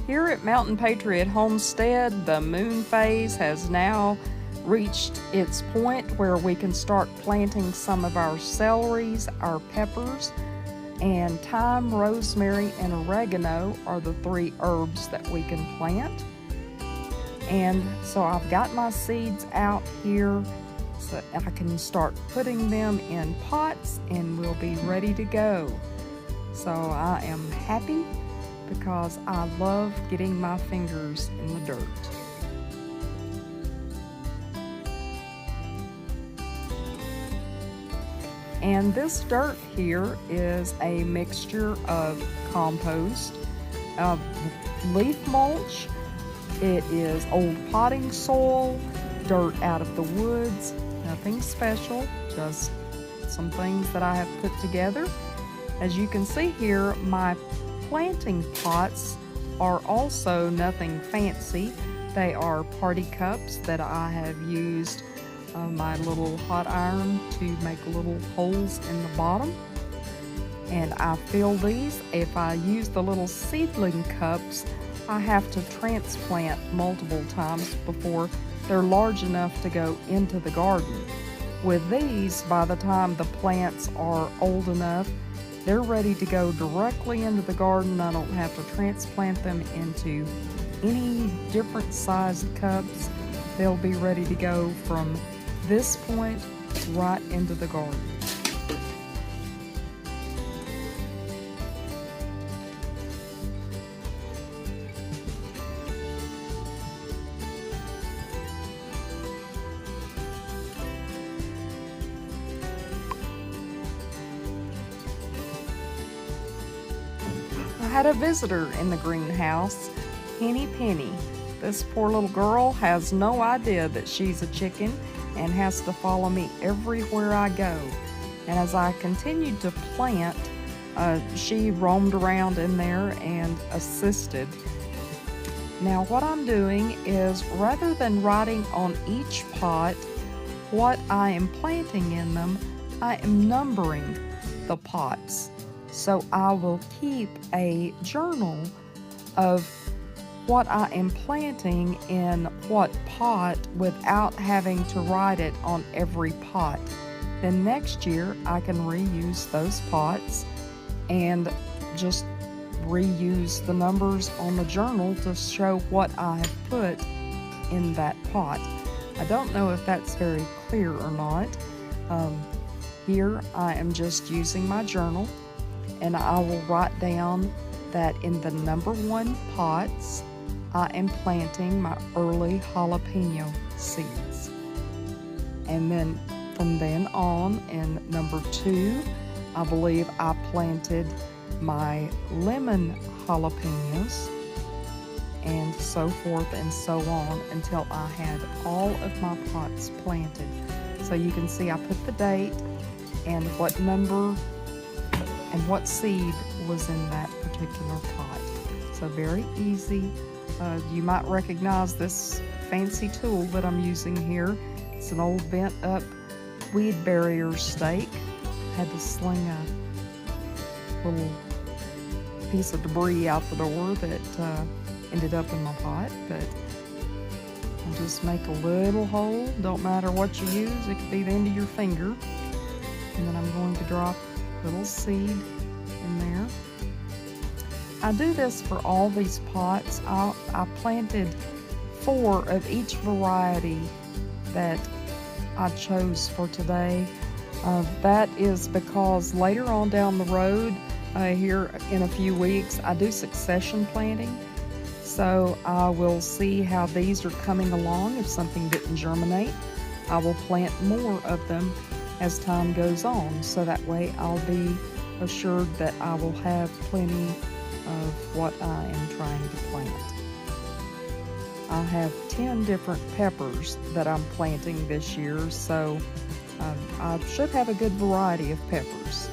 Here at Mountain Patriot Homestead, the moon phase has now reached its point where we can start planting some of our celeries, our peppers, and thyme, rosemary, and oregano are the 3 herbs that we can plant. And so I've got my seeds out here so that I can start putting them in pots and we'll be ready to go. So I am happy because I love getting my fingers in the dirt. And this dirt here is a mixture of compost, leaf mulch, it is old potting soil, dirt out of the woods, nothing special, just some things that I have put together. As you can see here, my planting pots are also nothing fancy. They are party cups that I have used my little hot iron to make little holes in the bottom. And I fill these. If I use the little seedling cups, I have to transplant multiple times before they're large enough to go into the garden. With these, by the time the plants are old enough, they're ready to go directly into the garden. I don't have to transplant them into any different sized cups. They'll be ready to go from this point right into the garden. I had a visitor in the greenhouse, Henny Penny. This poor little girl has no idea that she's a chicken and has to follow me everywhere I go. And as I continued to plant, she roamed around in there and assisted. Now what I'm doing is, rather than writing on each pot what I am planting in them, I am numbering the pots. So I will keep a journal of what I am planting in what pot without having to write it on every pot. Then next year I can reuse those pots and just reuse the numbers on the journal to show what I have put in that pot. I don't know if that's very clear or not. Here I am just using my journal, and I will write down that in the number 1 pots I am planting my early jalapeno seeds. And then from then on, in number 2, I believe I planted my lemon jalapenos, and so forth and so on until I had all of my pots planted. So you can see I put the date and what number and what seed was in that particular pot. So very easy. You might recognize this fancy tool that I'm using here. It's an old bent up weed barrier stake. Had to sling a little piece of debris out the door that ended up in my pot, but I'll just make a little hole. Don't matter what you use, it could be the end of your finger. And then I'm going to drop a little seed in there. I do this for all these pots. I planted 4 of each variety that I chose for today. That is because later on down the road, here in a few weeks, I do succession planting. So I will see how these are coming along. If something didn't germinate, I will plant more of them as time goes on. So that way I'll be assured that I will have plenty of what I am trying to plant. I have 10 different peppers that I'm planting this year, so I should have a good variety of peppers.